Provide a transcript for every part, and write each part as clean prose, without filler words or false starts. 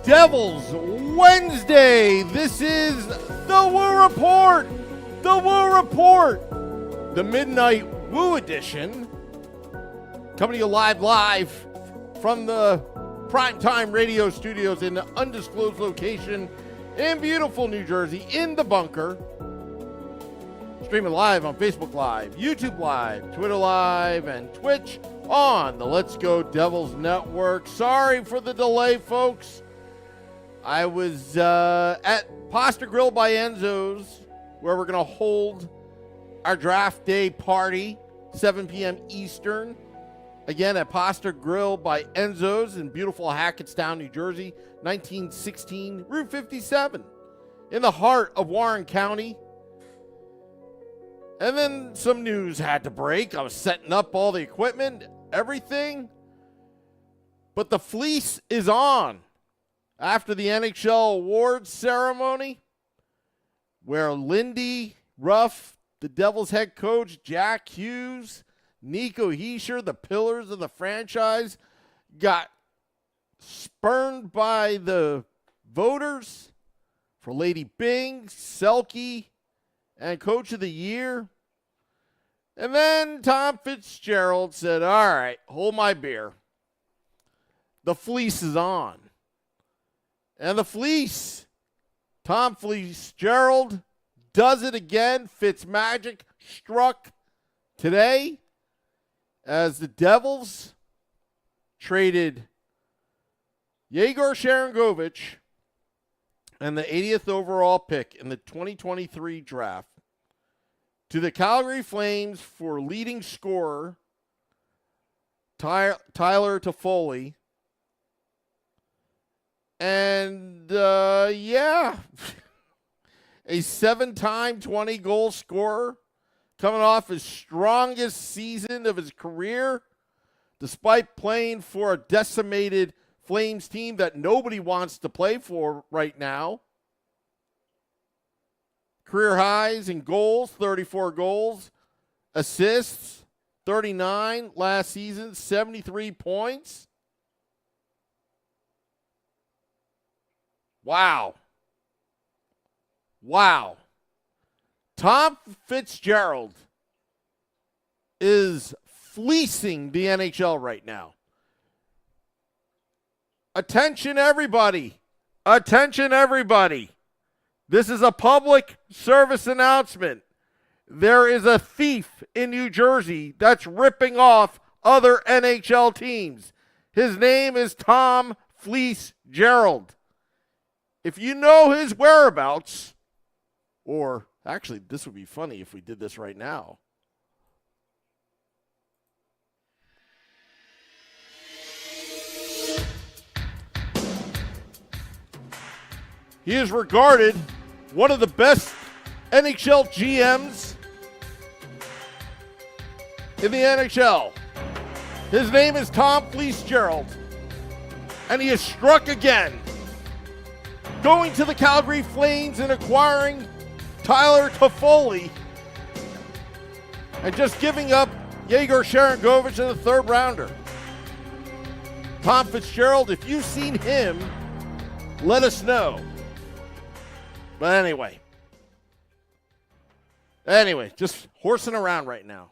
Devils Wednesday. This is the Woo Report. The Woo Report. The Midnight Woo Edition. Coming to you live from the Primetime Radio Studios in the undisclosed location in beautiful New Jersey, in the bunker. Streaming live on Facebook Live, YouTube Live, Twitter Live, and Twitch on the Let's Go Devils Network. Sorry for the delay, folks. I was at Pasta Grill by Enzo's, where we're going to hold our draft day party, 7 p.m. Eastern. Again, at Pasta Grill by Enzo's in beautiful Hackettstown, New Jersey, 1916 Route 57, in the heart of Warren County. And then some news had to break. I was setting up all the equipment, everything. But the Fleece is on after the NHL awards ceremony, where Lindy Ruff, the Devils head coach, Jack Hughes, Nico Hischier, the pillars of the franchise, got spurned by the voters for Lady Bing, Selke, and Coach of the Year. And then Tom Fitzgerald said, all right, hold my beer. The Fleece is on. And the Fleece, Tom Fitzgerald, does it again. Fitzmagic struck today as the Devils traded Yegor Sharangovich and the 80th overall pick in the 2023 draft to the Calgary Flames for leading scorer Tyler Toffoli. And, a 7-time 20-goal scorer coming off his strongest season of his career, despite playing for a decimated Flames team that nobody wants to play for right now. Career highs in goals, 34 goals. Assists, 39 last season, 73 points. Wow. Tom Fitzgerald is fleecing the NHL right now. Attention, everybody. Attention, everybody. This is a public service announcement. There is a thief in New Jersey that's ripping off other NHL teams. His name is Tom Fitzgerald. If you know his whereabouts, or actually, this would be funny if we did this right now. He is regarded one of the best NHL GMs in the NHL. His name is Tom Fitzgerald, and he has struck again, going to the Calgary Flames and acquiring Tyler Toffoli and just giving up Yegor Sharangovich in the third rounder. Tom Fitzgerald, if you've seen him, let us know. But anyway, just horsing around right now.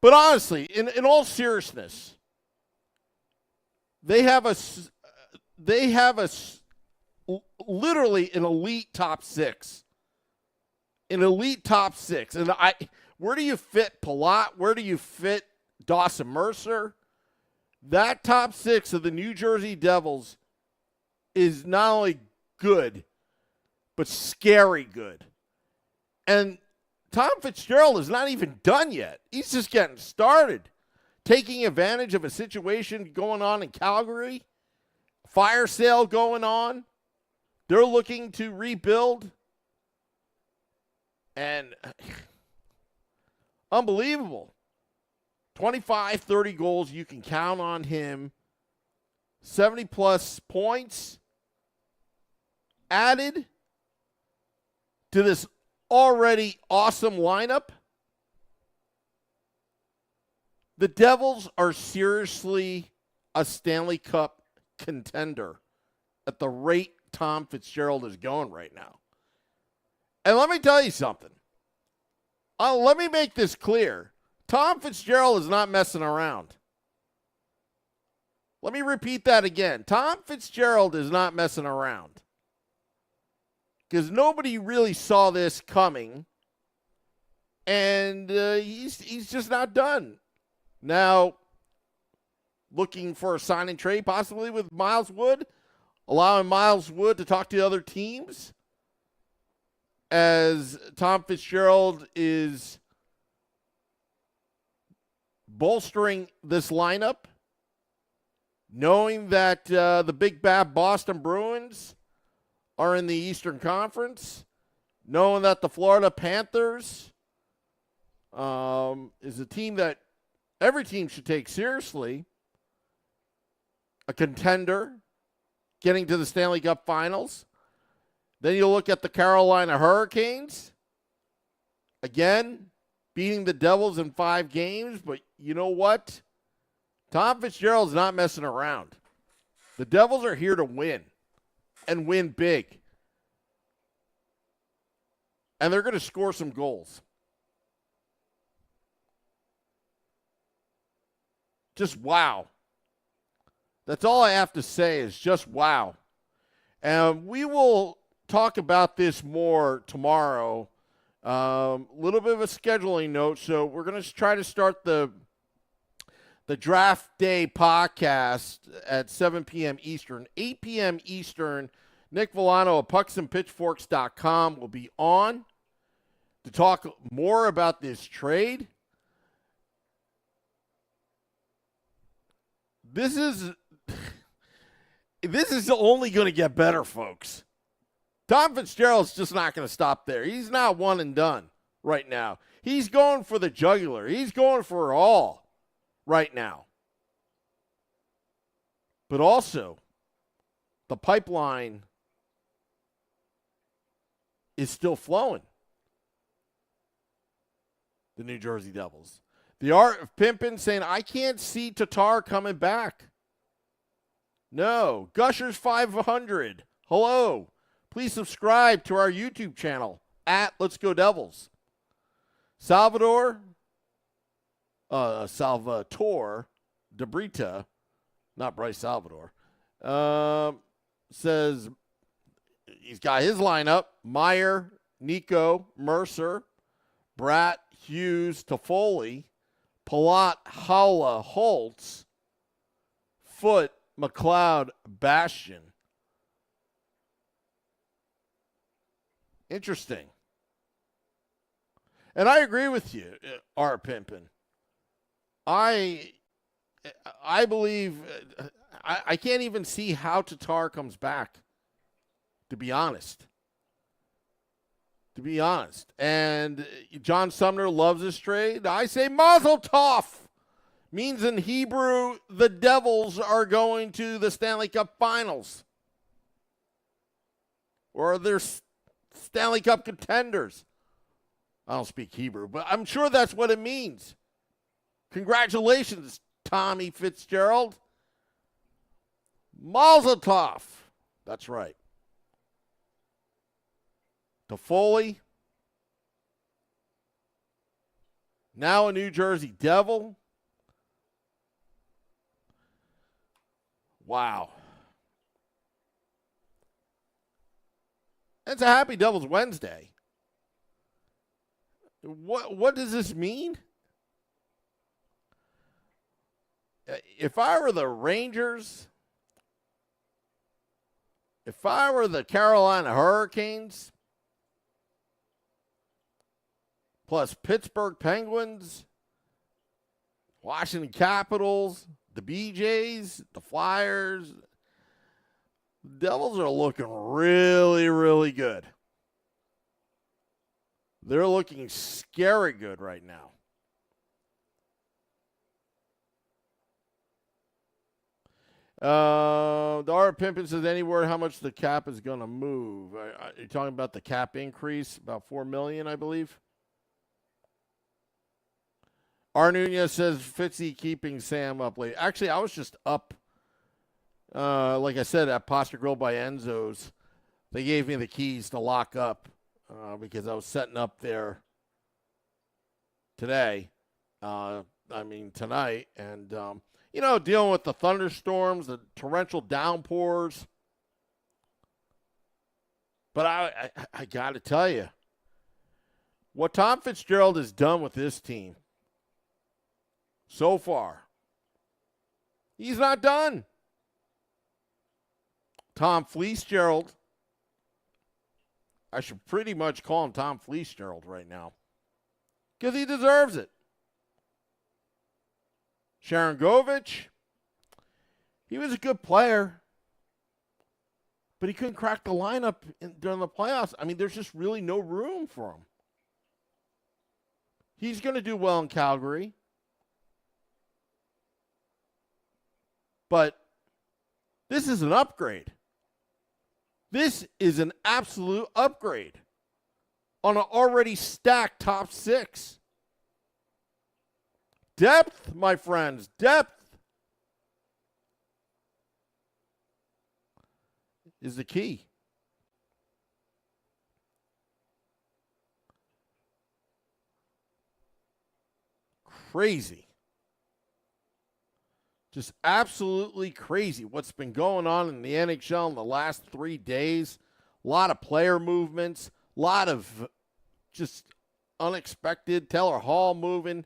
But honestly, in all seriousness, they have literally an elite top six. An elite top six. And where do you fit Palat? Where do you fit Dawson Mercer? That top six of the New Jersey Devils is not only good, but scary good. And Tom Fitzgerald is not even done yet. He's just getting started, taking advantage of a situation going on in Calgary, fire sale going on. They're looking to rebuild. And unbelievable. 25, 30 goals, you can count on him. 70-plus points added to this already awesome lineup. The Devils are seriously a Stanley Cup contender at the rate Tom Fitzgerald is going right now. And let me tell you something. Let me make this clear. Tom Fitzgerald is not messing around. Let me repeat that again. Tom Fitzgerald is not messing around. Because nobody really saw this coming. And he's just not done. Now, looking for a sign and trade possibly with Miles Wood. Allowing Miles Wood to talk to other teams. As Tom Fitzgerald is bolstering this lineup, knowing that the big bad Boston Bruins are in the Eastern Conference, knowing that the Florida Panthers is a team that every team should take seriously, a contender, getting to the Stanley Cup Finals. Then you look at the Carolina Hurricanes. Again, beating the Devils in 5 games. But you know what? Tom Fitzgerald's not messing around. The Devils are here to win. And win big. And they're going to score some goals. Just wow. That's all I have to say is just wow. And we will talk about this more tomorrow. Little bit of a scheduling note. So we're going to try to start the draft day podcast at 7 p.m. Eastern, 8 p.m. Eastern. Nick Villano of pucksandpitchforks.com will be on to talk more about this trade. This is only going to get better, folks. Tom Fitzgerald's just not going to stop there. He's not one and done right now. He's going for the jugular. He's going for it all right now. But also, the pipeline is still flowing. The New Jersey Devils. The Art of Pimpin' saying, I can't see Tatar coming back. No. Gushers 500. Hello. Please subscribe to our YouTube channel at Let's Go Devils. Salvatore DeBrita, not Bryce Salvador, says he's got his lineup. Meyer, Nico, Mercer, Bratt, Hughes, Toffoli, Palat, Howla, Holtz, Foote, McLeod, Bastian. Interesting. And I agree with you, Art Pimpin. I believe I can't even see how Tatar comes back, to be honest. And John Sumner loves this trade. I say Mazel Toff. Means in Hebrew, the Devils are going to the Stanley Cup Finals. Or they're Stanley Cup contenders. I don't speak Hebrew, but I'm sure that's what it means. Congratulations, Tommy Fitzgerald. Mazel Tov. That's right. Toffoli. Now a New Jersey Devil. Wow. It's a Happy Devils Wednesday. What does this mean? If I were the Rangers, if I were the Carolina Hurricanes, plus Pittsburgh Penguins, Washington Capitals, the BJs, the Flyers, the Devils are looking really, really good. They're looking scary good right now. Dara Pimpin says, any word how much the cap is going to move? You're talking about the cap increase, about $4 million, I believe. R. Nunez says, Fitzy keeping Sam up late. Actually, I was just up like I said, at Pasta Grill by Enzo's, they gave me the keys to lock up because I was setting up there today. Tonight. And, dealing with the thunderstorms, the torrential downpours. But I got to tell you, what Tom Fitzgerald has done with this team so far, he's not done. Tom Fleece Gerald, I should pretty much call him Tom Fleece Gerald right now because he deserves it. Sharangovich, he was a good player, but he couldn't crack the lineup during the playoffs. I mean, there's just really no room for him. He's going to do well in Calgary. But this is an upgrade. This is an absolute upgrade on an already stacked top six. Depth, my friends, depth is the key. Crazy. Just absolutely crazy what's been going on in the NHL in the last 3 days. A lot of player movements, a lot of just unexpected. Taylor Hall moving,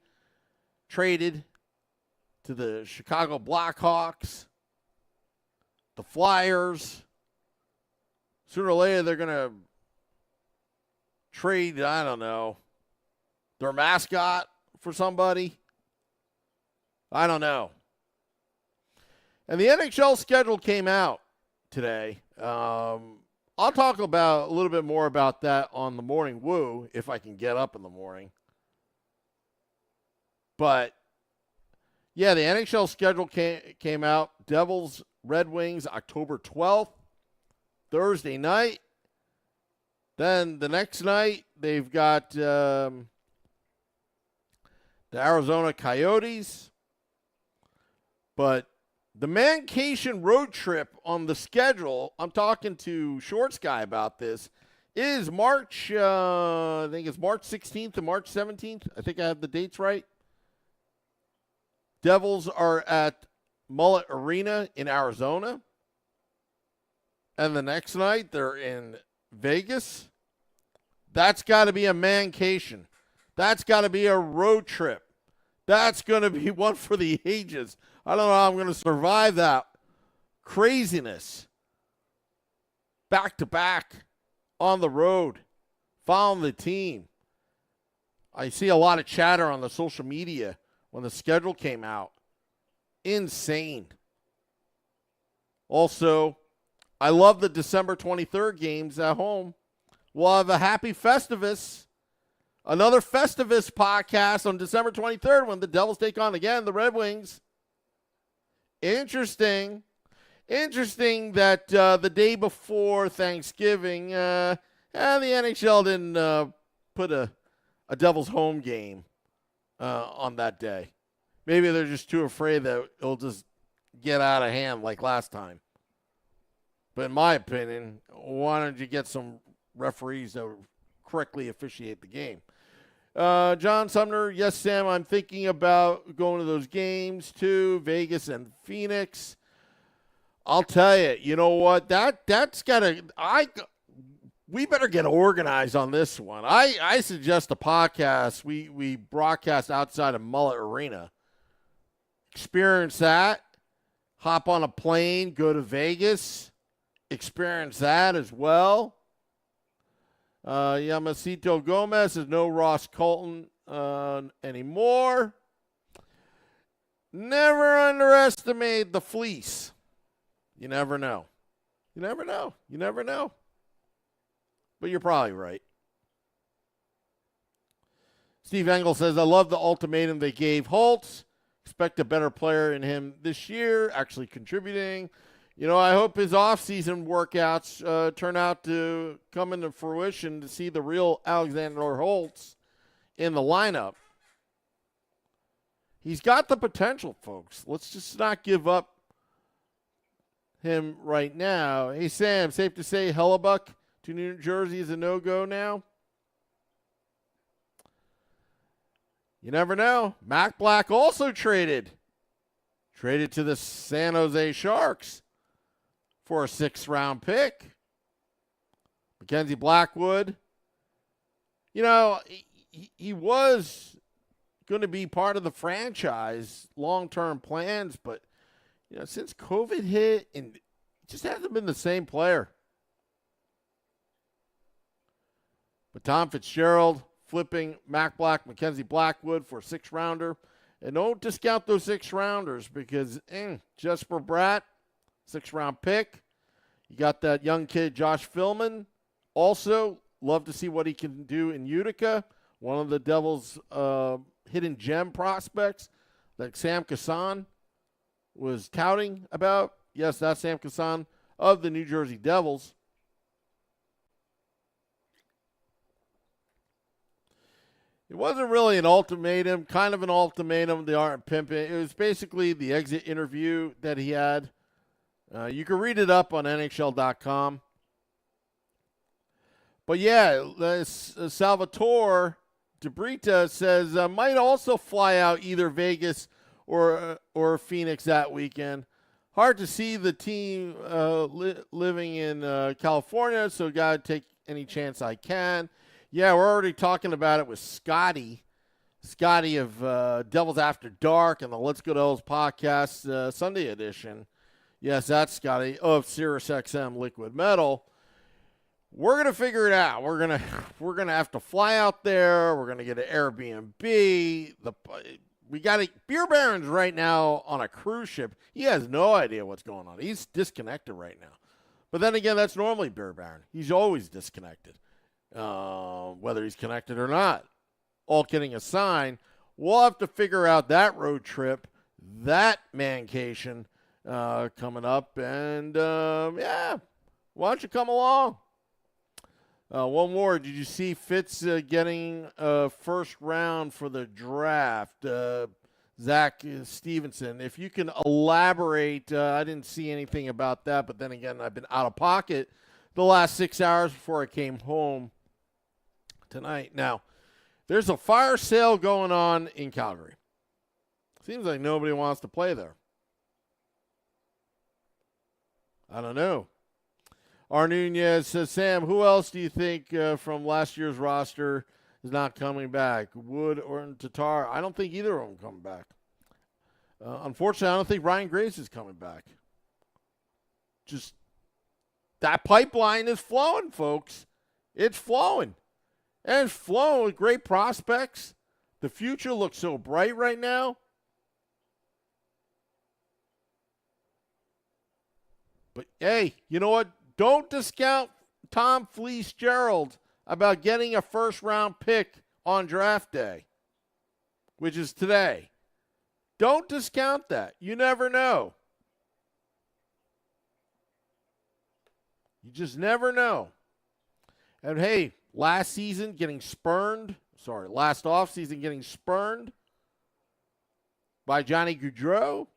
traded to the Chicago Blackhawks, the Flyers. Sooner or later, they're going to trade, I don't know, their mascot for somebody. I don't know. And the NHL schedule came out today. I'll talk about a little bit more about that on the Morning Woo if I can get up in the morning. But, yeah, the NHL schedule came out. Devils, Red Wings, October 12th, Thursday night. Then the next night, they've got the Arizona Coyotes. But the Mancation road trip on the schedule, I'm talking to Shorts Guy about this, is March, I think it's March 16th and March 17th. I think I have the dates right. Devils are at Mullet Arena in Arizona. And the next night, they're in Vegas. That's got to be a Mancation. That's got to be a road trip. That's going to be one for the ages. I don't know how I'm going to survive that craziness. Back to back on the road, following the team. I see a lot of chatter on the social media when the schedule came out. Insane. Also, I love the December 23rd games at home. We'll have a happy Festivus. Another Festivus podcast on December 23rd when the Devils take on, again, the Red Wings. Interesting that the day before Thanksgiving, the NHL didn't put a Devils home game on that day. Maybe they're just too afraid that it'll just get out of hand like last time. But in my opinion, why don't you get some referees that correctly officiate the game? John Sumner, yes, Sam, I'm thinking about going to those games too, Vegas and Phoenix. I'll tell you, you know what? That's got to we better get organized on this one. I suggest a podcast we broadcast outside of Mullet Arena. Experience that. Hop on a plane, go to Vegas. Experience that as well. Yamasito Gomez says no Ross Colton anymore. Never underestimate the Fleece. You never know. You never know. You never know. But you're probably right. Steve Engel says, I love the ultimatum they gave Holtz. Expect a better player in him this year, actually contributing. You know, I hope his off-season workouts turn out to come into fruition to see the real Alexander Holtz in the lineup. He's got the potential, folks. Let's just not give up him right now. Hey, Sam, safe to say Hellebuck to New Jersey is a no-go now? You never know. Mac Black also traded. Traded to the San Jose Sharks for a 6th-round pick. Mackenzie Blackwood. You know, he was going to be part of the franchise, long-term plans, but, you know, since COVID hit, and just hasn't been the same player. But Tom Fitzgerald flipping Mac Black, Mackenzie Blackwood for a 6th-rounder. And don't discount those 6th-rounders because Jesper Bratt, 6th-round pick. You got that young kid, Josh Philman. Also, love to see what he can do in Utica. One of the Devils' hidden gem prospects that Sam Kassan was touting about. Yes, that's Sam Kassan of the New Jersey Devils. It wasn't really an ultimatum, kind of an ultimatum. They aren't pimping. It was basically the exit interview that he had. You can read it up on NHL.com. But yeah, Salvatore DeBrita says might also fly out either Vegas or Phoenix that weekend. Hard to see the team living in California, so got to take any chance I can. Yeah, we're already talking about it with Scotty of Devils After Dark and the Let's Go Devils podcast Sunday edition. Yes, that's Scotty of Sirius XM Liquid Metal. We're gonna figure it out. We're gonna have to fly out there. We're gonna get an Airbnb. We got Beer Baron's right now on a cruise ship. He has no idea what's going on. He's disconnected right now. But then again, that's normally Beer Baron. He's always disconnected. Whether he's connected or not. All kidding aside, we'll have to figure out that road trip, that mancation coming up. And, yeah, why don't you come along? One more. Did you see Fitz getting a 1st round for the draft? Zach Stevenson. If you can elaborate, I didn't see anything about that. But then again, I've been out of pocket the last 6 hours before I came home tonight. Now, there's a fire sale going on in Calgary. Seems like nobody wants to play there. I don't know. R. Nunez says, Sam, who else do you think from last year's roster is not coming back? Wood or Tatar? I don't think either of them coming back. Unfortunately, I don't think Ryan Grace is coming back. Just that pipeline is flowing, folks. It's flowing. And it's flowing with great prospects. The future looks so bright right now. But, hey, you know what? Don't discount Tom Fleece Gerald about getting a 1st-round pick on draft day, which is today. Don't discount that. You never know. You just never know. And, hey, last offseason getting spurned by Johnny Gaudreau,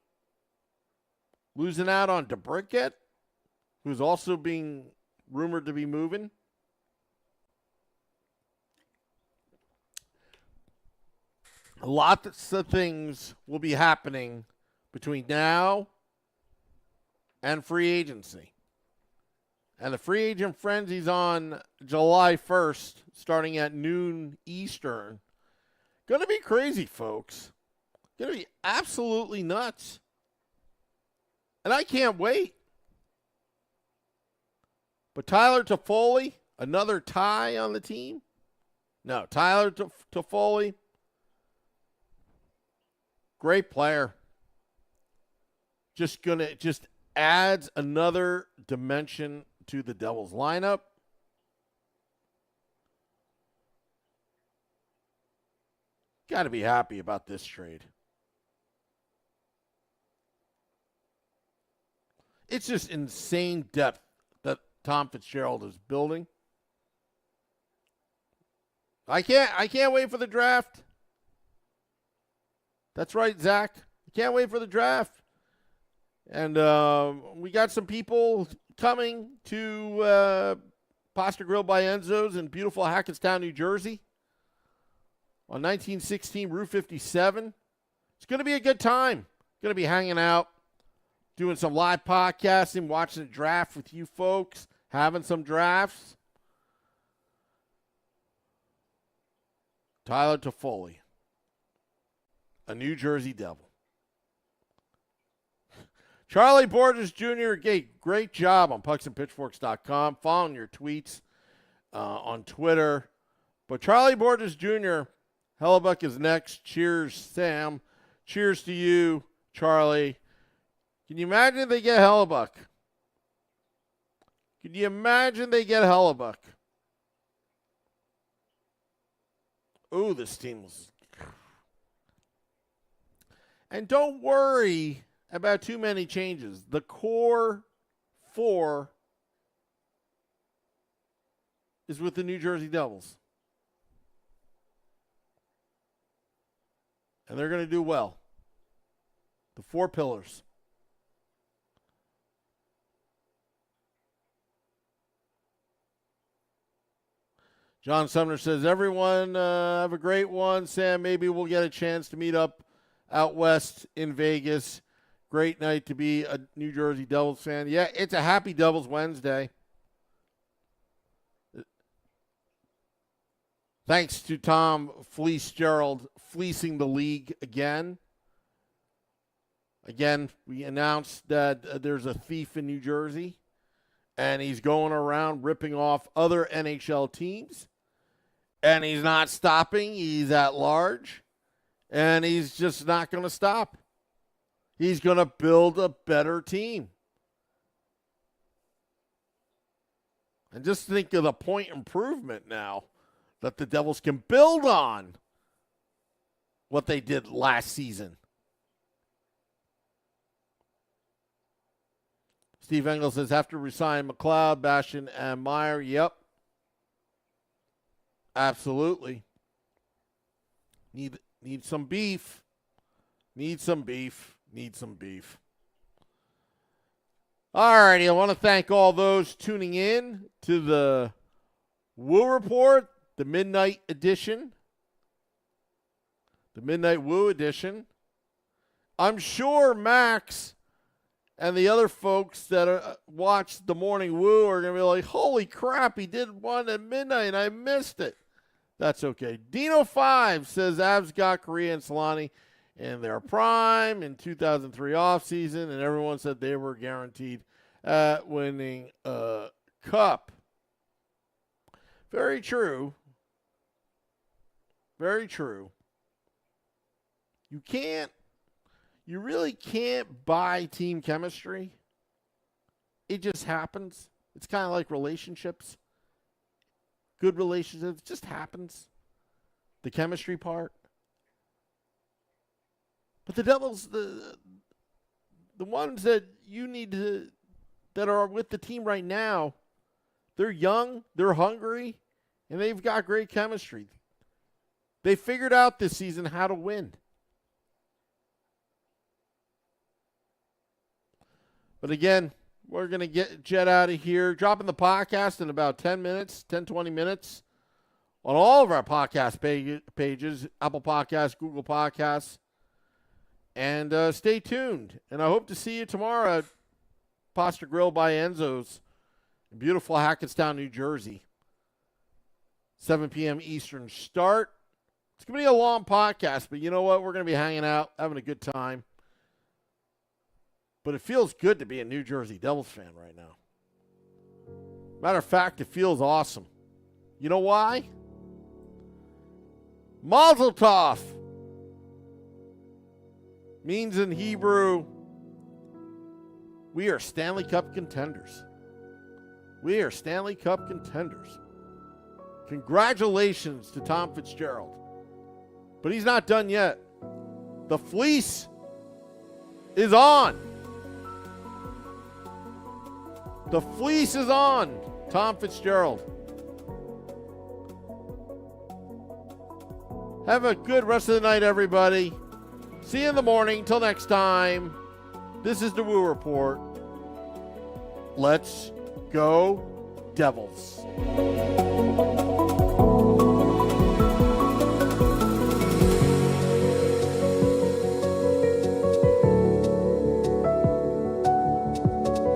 losing out on DeBrincat, who's also being rumored to be moving. Lots of things will be happening between now and free agency. And the free agent frenzy's on July 1st, starting at noon Eastern. Going to be crazy, folks. Going to be absolutely nuts. And I can't wait. But Tyler Toffoli, another tie on the team? No, Tyler Toffoli, great player. Just adds another dimension to the Devils lineup. Got to be happy about this trade. It's just insane depth that Tom Fitzgerald is building. I can't wait for the draft. That's right, Zach. I can't wait for the draft. And we got some people coming to Pasta Grill by Enzo's in beautiful Hackettstown, New Jersey on 1916 Route 57. It's going to be a good time. Going to be hanging out, doing some live podcasting, watching the draft with you folks, having some drafts. Tyler Toffoli, a New Jersey Devil. Charlie Borges Jr., great job on pucksandpitchforks.com. Following your tweets on Twitter. But Charlie Borges Jr., Hellebuck is next. Cheers, Sam. Cheers to you, Charlie. Can you imagine if they get Hellebuck? Can you imagine they get Hellebuck? Ooh, this team was... And don't worry about too many changes. The core four is with the New Jersey Devils. And they're going to do well. The four pillars. John Sumner says, everyone have a great one. Sam, maybe we'll get a chance to meet up out west in Vegas. Great night to be a New Jersey Devils fan. Yeah, it's a happy Devils Wednesday. Thanks to Tom Fitzgerald fleecing the league again. Again, we announced that there's a thief in New Jersey, and he's going around ripping off other NHL teams, and he's not stopping. He's at large, and he's just not going to stop. He's going to build a better team. And just think of the point improvement now that the Devils can build on what they did last season. Steve Engel says, have to resign McLeod, Bastian, and Meyer. Yep. Absolutely. Need some beef. Need some beef. Need some beef. All righty. I want to thank all those tuning in to the Woo Report, the Midnight Edition. The Midnight Woo Edition. I'm sure Max and the other folks that watch the Morning Woo are going to be like, holy crap, he did one at midnight and I missed it. That's okay. Dino5 says Avs got Korea and Solani in their prime in 2003 offseason, and everyone said they were guaranteed at winning a cup. Very true. Very true. You really can't buy team chemistry. It just happens. It's kind of like relationships. Good relationships. It just happens. The chemistry part. But the Devils, the ones that you need to, that are with the team right now, they're young, they're hungry, and they've got great chemistry. They figured out this season how to win. But again, we're going to get jet out of here. Dropping the podcast in about 10 minutes, 10, 20 minutes on all of our podcast pages, Apple Podcasts, Google Podcasts. And stay tuned. And I hope to see you tomorrow at Pasta Grill by Enzo's in beautiful Hackettstown, New Jersey. 7 p.m. Eastern start. It's going to be a long podcast, but you know what? We're going to be hanging out, having a good time. But it feels good to be a New Jersey Devils fan right now. Matter of fact, it feels awesome. You know why? Mazel Toff means in Hebrew, we are Stanley Cup contenders. We are Stanley Cup contenders. Congratulations to Tom Fitzgerald. But he's not done yet. The Fleece is on. The Fleece is on. Tom Fitzgerald. Have a good rest of the night, everybody. See you in the morning. Till next time. This is the Woo Report. Let's go, Devils.